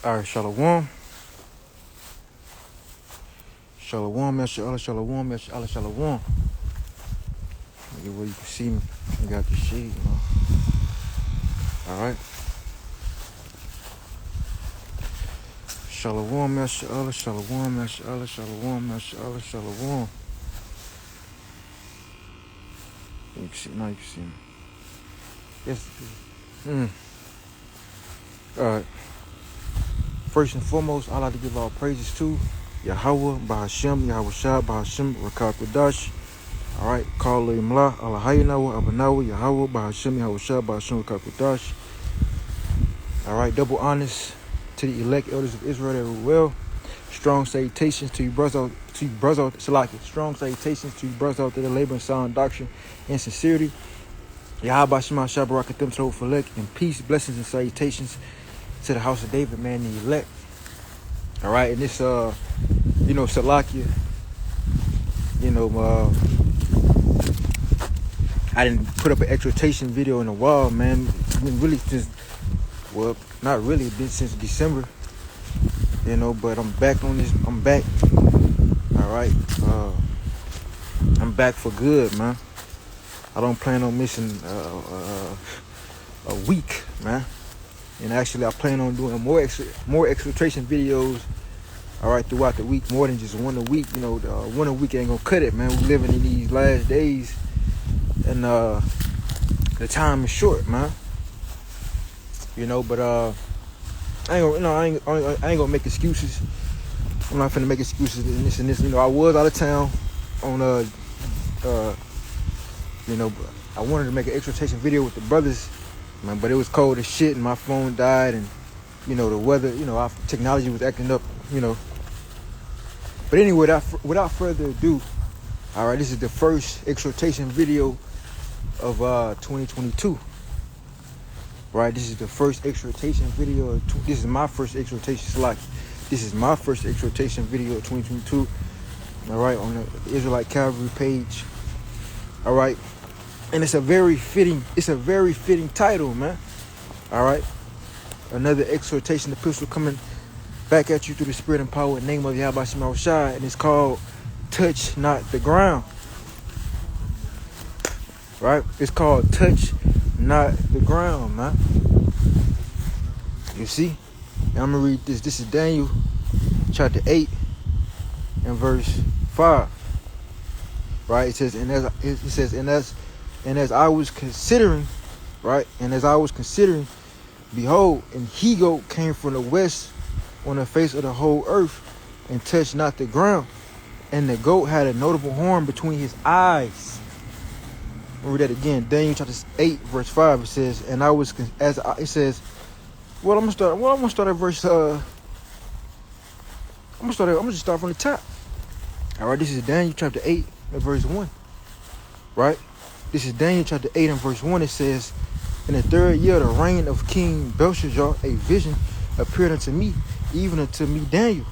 All right, Shalom. Shalom, Yasha Shalom, Yasha Shalom. Maybe where you can see me. You got the shade, you know. All right. Shalom, Yasha Shalom, Yasha Shalom, Yasha Shalom. You can see, now you can see me. Yes. All right. First and foremost, I like to give all praises to Yahweh, Bahashem, Yahweh Shah, Bahashem, Rakat Kodash. All right, Kala Imla, Allahayinawa, Abanawa, Yahweh, Bahashem, Yahweh Shah, Bahashem, Rakat Kodash. All right, double honors to the elect elders of Israel that were well. Strong salutations to you brothers, Salaki. Strong salutations to you brothers out there that labor in sound doctrine and sincerity. Yahweh, Bahashem, Shah, Barakatim, Tov, Falek, and peace, blessings, and salutations to the house of David, man, the elect. All right, and this, Salakia, I didn't put up an exhortation video in a while, man. I mean, really just, well, not really, it's been since December, but I'm back on this, I'm back. All right, I'm back for good, man. I don't plan on missing a week, man. And actually, I plan on doing more exhortation videos, all right, throughout the week, more than just one a week. One a week ain't gonna cut it, man. We're living in these last days, and the time is short, man. But I ain't gonna make excuses. I'm not finna make excuses in this and this. I was out of town on I wanted to make an exhortation video with the brothers. Man, but it was cold as shit and my phone died and, the weather, our technology was acting up, But anyway, without further ado, all right, this is the first exhortation video of 2022. Right, this is the first exhortation video. This is my first exhortation, This is my first exhortation video of 2022. All right, on the Israelite Calvary page. All right. And it's a very fitting title, man. All right. Another exhortation epistle coming back at you through the spirit and power in the name of Yahweh Shema Shai, and it's called Touch Not the Ground. Right? It's called Touch Not the Ground, man. You see? And I'm gonna read this. This is Daniel chapter 8 and verse 5. Right? It says, and as I was considering, right? And as I was considering, behold, an he-goat came from the west on the face of the whole earth and touched not the ground. And the goat had a notable horn between his eyes. I'll read that again. Daniel chapter 8, verse 5. It says, and I was, it says, I'm gonna start at verse, I'm gonna just start from the top. All right, this is Daniel chapter 8 and verse 1. Right? This is Daniel chapter 8 and verse 1. It says, in the third year of the reign of King Belshazzar, a vision appeared unto me, even unto me Daniel,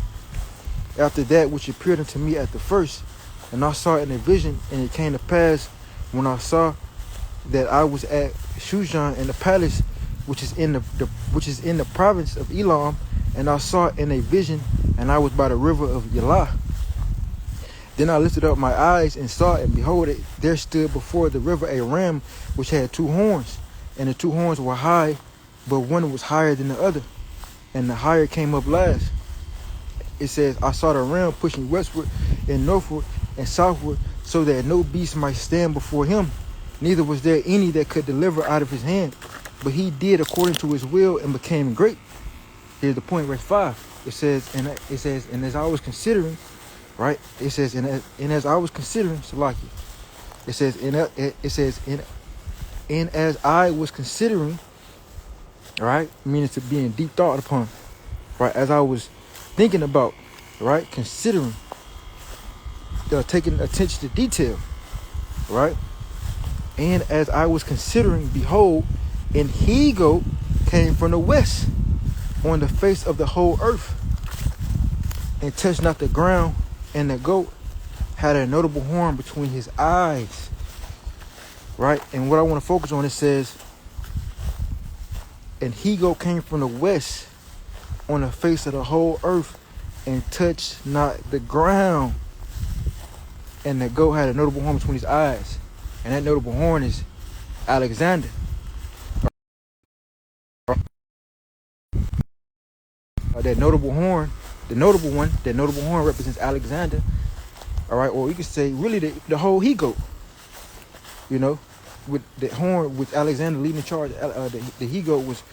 after that which appeared unto me at the first. And I saw it in a vision, and it came to pass, when I saw that I was at Shushan in the palace, which is in the province of Elam, and I saw it in a vision, and I was by the river of Elah. Then I lifted up my eyes and saw, and behold, there stood before the river a ram which had two horns, and the two horns were high, but one was higher than the other, and the higher came up last. It says, I saw the ram pushing westward and northward and southward, so that no beast might stand before him, neither was there any that could deliver out of his hand, but he did according to his will and became great. Here's the point, verse 5. It says, and as I was considering, right? It says, and as I was considering, Salaki, it says, and as I was considering, right? Meaning to be in deep thought upon, right? As I was thinking about, right? Considering, taking attention to detail, right? And as I was considering, behold, an he-goat came from the west on the face of the whole earth and touched not the ground, and the goat had a notable horn between his eyes. Right? And what I want to focus on, it says, and he-goat came from the west on the face of the whole earth, and touched not the ground. And the goat had a notable horn between his eyes, and that notable horn is Alexander. That notable horn, that notable horn represents Alexander. All right, or we could say really the whole he-goat. You know, with the horn, with Alexander leading the charge, the he-goat was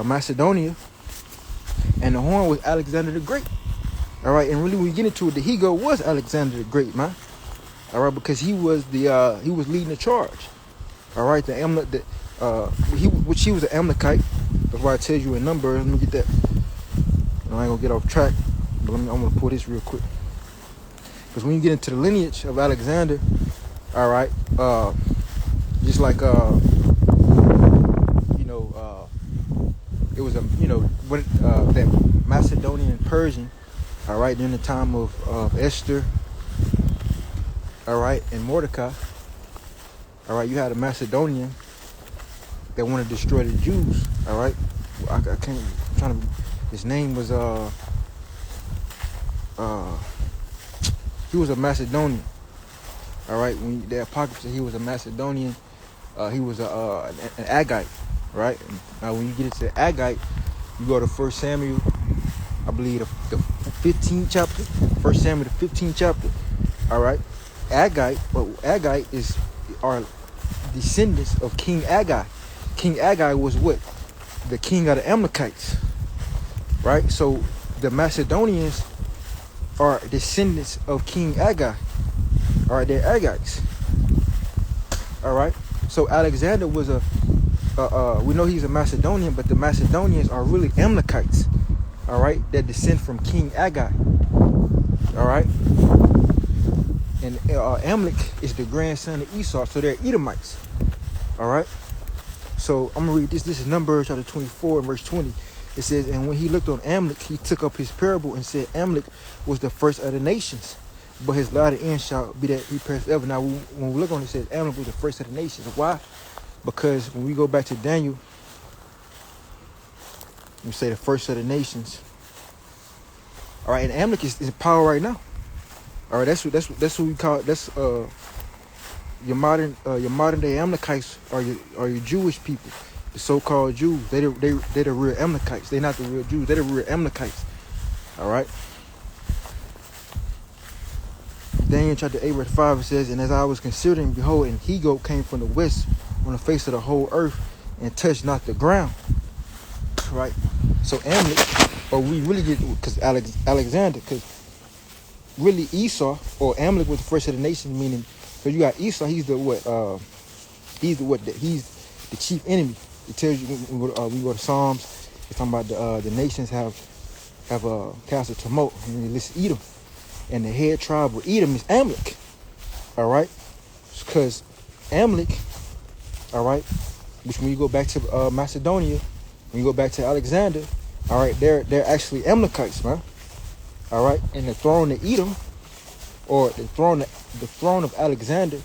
Macedonia, and the horn was Alexander the Great. All right, and really when you get into it, the he-goat was Alexander the Great, man. All right, because he was leading the charge. All right, he was an Amalekite. That's why I tell you in Numbers. Let me get that. I ain't gonna get off track, but I'm gonna pull this real quick. Because when you get into the lineage of Alexander, all right, just like it was when that Macedonian Persian, all right, during the time of Esther, all right, and Mordecai, all right, you had a Macedonian that wanted to destroy the Jews, all right. I can't. I'm trying to. His name was he was a Macedonian. All right, when the Apocrypha said he was a Macedonian, he was an Agite, right? Now, when you get into Agite, you go to 1 Samuel, I believe the 15th chapter, 1 Samuel the 15th chapter. All right, Agite are descendants of King Agag. King Agag was what? The king of the Amalekites, right? So the Macedonians are descendants of King Agag. All right, they're Agagites. All right. So Alexander was we know he's a Macedonian, but the Macedonians are really Amalekites. All right, that descend from King Agag. All right. And Amalek is the grandson of Esau, so they're Edomites. All right. So I'm gonna read this. This is Numbers chapter 24 and verse 20. It says, and when he looked on Amalek, he took up his parable and said, Amalek was the first of the nations, but his latter end shall be that he perished forever. Now, when we look on it, it says Amalek was the first of the nations. Why? Because when we go back to Daniel, we say the first of the nations. All right, and Amalek is in power right now. All right, that's what we call it. That's your modern day Amalekites are your Jewish people, the so-called Jews. They're the real Amalekites. They're not the real Jews. They're the real Amalekites. All right. Daniel chapter 8 verse 5, it says, and as I was considering, behold, an he-goat came from the west on the face of the whole earth and touched not the ground. Right. So Amalek, or we really get, because Alexander, because really Esau or Amalek was the first of the nation, meaning. So you got Esau. He's the chief enemy. It tells you when we go to Psalms. It's talking about the nations have cast a tumult, and they list Edom, and the head tribe of Edom is Amalek. All right, because Amalek, all right, which when you go back to Macedonia, when you go back to Alexander, all right, they're actually Amalekites, man. All right, and the throne of Edom, or the throne of Alexander,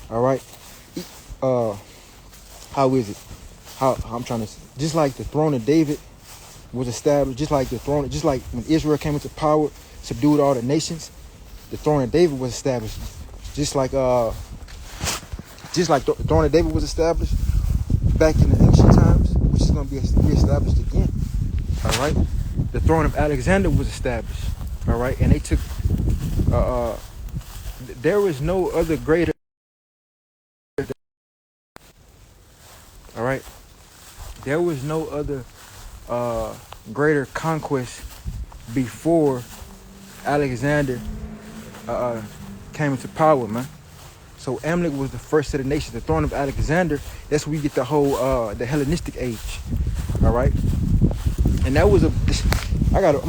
all right. How is it? How I'm trying to, just like the throne of David was established, just like when Israel came into power, subdued all the nations, the throne of David was established. Just like the throne of David was established back in the ancient times, which is going to be reestablished again. All right, the throne of Alexander was established. All right, and they took. There was no other greater. All right, there was no other greater conquest before Alexander came into power, man. So Amalek was the first of the nations. The throne of Alexander. That's where we get the whole the Hellenistic age. All right, and that was I got a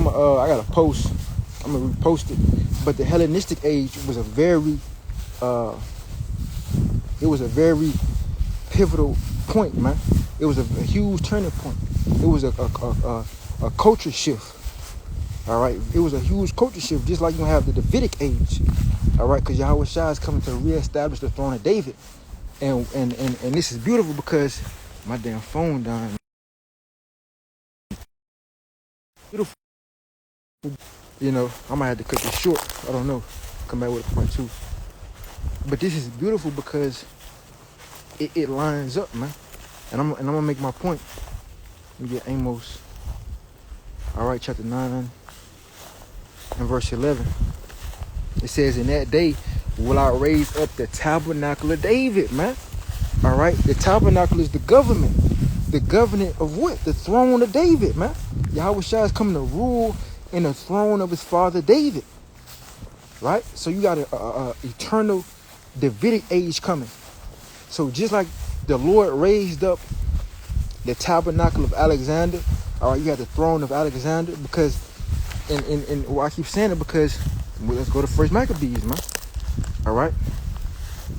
post. I'm gonna repost it. But the Hellenistic age was a very pivotal point, man. It was a huge turning point. It was a culture shift. All right, it was a huge culture shift, just like you have the Davidic age. All right, because Yahweh Shai is coming to reestablish the throne of David, and this is beautiful because my damn phone died. beautiful. You know, I might have to cut this short. I don't know. Come back with a part two. But this is beautiful because it lines up, man. And I'm gonna make my point. Let me get Amos. All right, chapter 9 and verse 11. It says, "In that day will I raise up the tabernacle of David," man. All right, the tabernacle is the government. The government of what? The throne of David, man. Yahweh Shai is coming to rule in the throne of his father David. Right? So you got a eternal Davidic age coming. So just like the Lord raised up the tabernacle of Alexander, all right, you got the throne of Alexander, because, and well, I keep saying it because, well, let's go to First Maccabees, man. All right?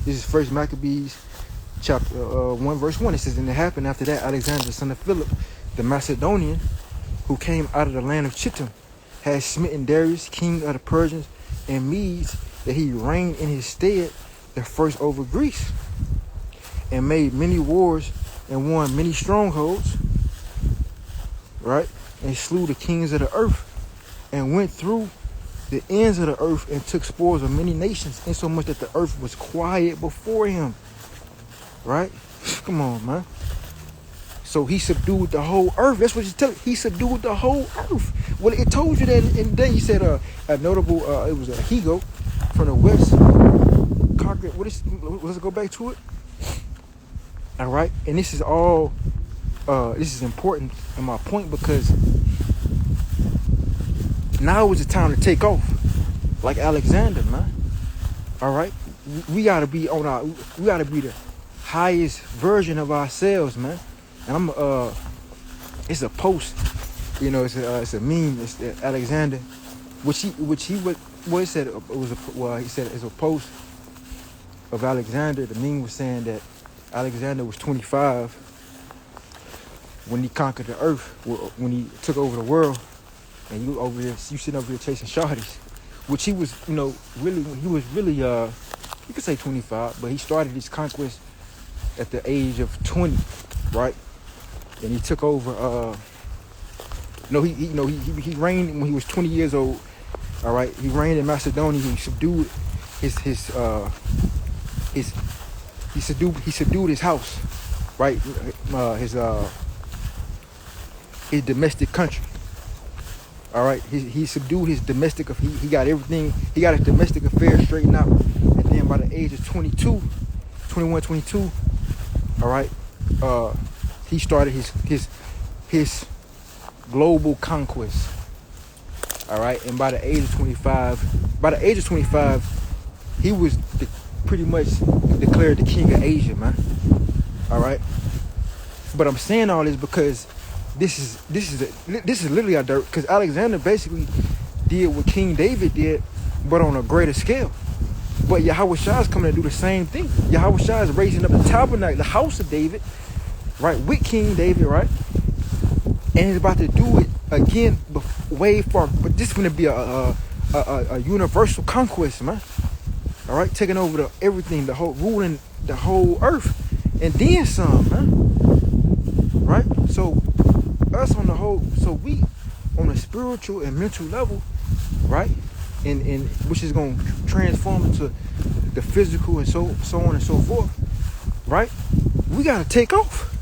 This is First Maccabees, chapter 1, verse 1. It says, "And it happened after that, Alexander, the son of Philip, the Macedonian, who came out of the land of Chittim, had smitten Darius, king of the Persians and Medes, that he reigned in his stead the first over Greece, and made many wars and won many strongholds," right? "And slew the kings of the earth, and went through the ends of the earth, and took spoils of many nations, insomuch that the earth was quiet before him." Right? Come on, man. So he subdued the whole earth. That's what you tell. He subdued the whole earth. Well, it told you that, and then he said a notable. It was a he-goat from the west. Conquered. Let's go back to it. All right, and this is all. This is important in my point, because now is the time to take off, like Alexander, man. All right, we gotta be on our. We gotta be the highest version of ourselves, man. And I'm it's a post, you know, it's a meme. It's Alexander, which he would he said it was he said it's a post of Alexander. The meme was saying that Alexander was 25 when he conquered the earth, when he took over the world, and you sitting over here chasing shawties, which he was, you know, really, he was really you could say 25, but he started his conquest at the age of 20, right? And he took over. He reigned when he was 20 years old. All right, he reigned in Macedonia. He subdued he subdued his house, right? His domestic country. All right, he subdued his domestic. He got everything. He got his domestic affairs straightened out. And then by the age of 22, all right, he started his global conquest. All right, and by the age of 25, he was pretty much declared the king of Asia, man. All right, but I'm saying all this because this is literally a dirt, because Alexander basically did what King David did, but on a greater scale. But Yahweh Shai is coming to do the same thing. Yahweh Shai is raising up the tabernacle, the house of David, right, with King David, right? And he's about to do it again, way far. But this is going to be a universal conquest, man. All right, taking over everything, ruling the whole earth, and then some, man. Right? So us we on a spiritual and mental level, right? And which is going to transform into the physical and so on and so forth, right? We got to take off.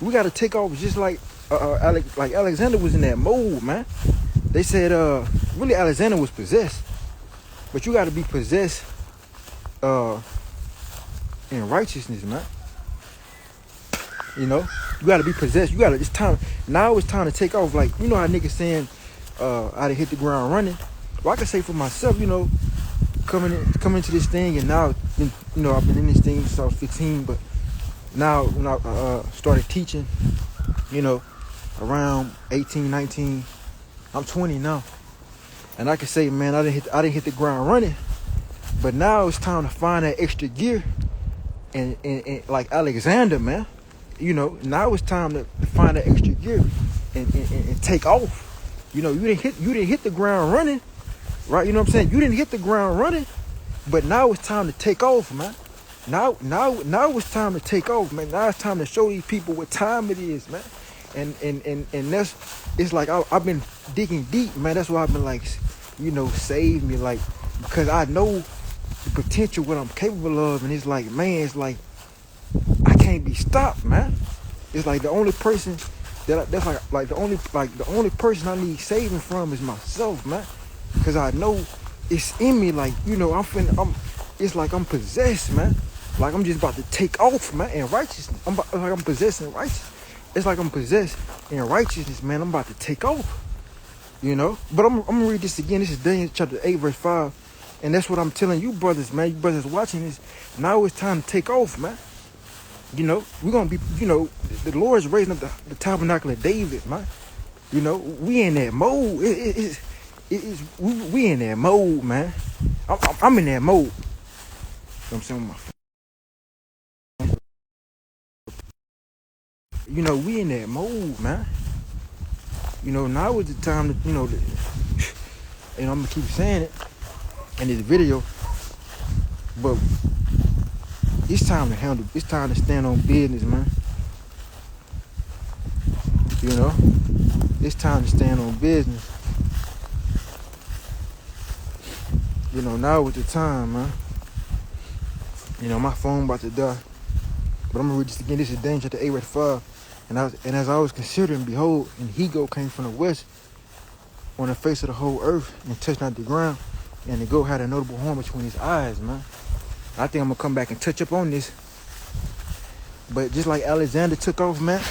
We got to take off just like Alexander was in that mode, man. They said really Alexander was possessed, but you got to be possessed in righteousness, man. You know, you got to be possessed. It's time. Now it's time to take off. Like, you know how niggas saying I done hit the ground running. Well, I can say for myself, you know, coming into this thing, and now, you know, I've been in this thing since I was 15, but now when I started teaching, you know, around 18, 19, I'm 20 now, and I can say, man, I didn't hit the ground running, but now it's time to find that extra gear, and like Alexander, man, you know, now it's time to find that extra gear and take off. You know, you didn't hit the ground running. Right, you know what I'm saying? You didn't hit the ground running, but now it's time to take off, man. Now it's time to take off, man. Now it's time to show these people what time it is, man. And that's, it's like I've been digging deep, man. That's why I've been like, save me, like, because I know the potential, what I'm capable of, and it's like, man, it's like I can't be stopped, man. It's like the only person that's like the only person I need saving from is myself, man. Because I know it's in me, like, it's like I'm possessed, man. Like I'm just about to take off, man, in righteousness. I'm possessed in righteousness. It's like I'm possessed in righteousness, man. I'm about to take off, But I'm gonna read this again. This is Daniel chapter 8, verse 5. And that's what I'm telling you brothers, man. You brothers watching this. Now it's time to take off, man. We're going to be, the Lord's raising up the tabernacle of David, man. We in that mode. We in that mode, man. I'm in that mode. You know what I'm saying? We in that mode, man. Now is the time to, I'm going to keep saying it in this video, but it's time to stand on business, man. It's time to stand on business. Now is the time, man. My phone about to die. But I'm gonna read this again. This is Daniel chapter 8, verse 5. And as I was considering, behold, and he came from the west on the face of the whole earth and touched not the ground. And the goat had a notable horn between his eyes, man. I think I'm gonna come back and touch up on this. But just like Alexander took off, man,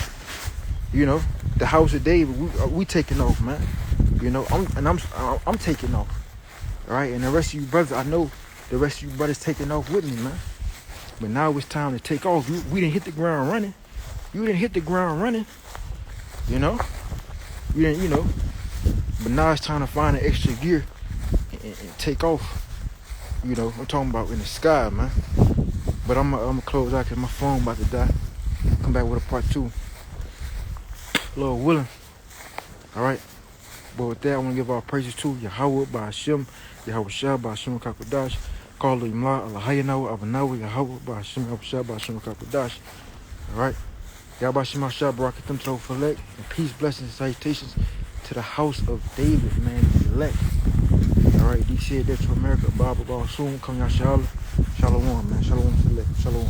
the house of David, we taking off, man. I'm taking off. All right, and the rest of you brothers, I know the rest of you brothers taking off with me, man. But now it's time to take off. We didn't hit the ground running. You didn't hit the ground running. You didn't, But now it's time to find an extra gear and take off. I'm talking about in the sky, man. But I'm gonna close out because my phone about to die. Come back with a part 2. Lord willing. All right. But with that, I want to give our praises to Yahweh by Hashem, Yahweh Shah by Hashem Kakadash, Call Imla, Allahayanahu, Abanahu, Yahweh by Hashem, Yahweh Shah by Hashem Kakadash. All right. Yahweh Shema Shah, Barakatum to Select, and peace, blessings, and salutations to the house of David, man, elect. All right. He said that to America, Baba, soon come Yahshua. Shalom, man. Shalom, select. Shalom.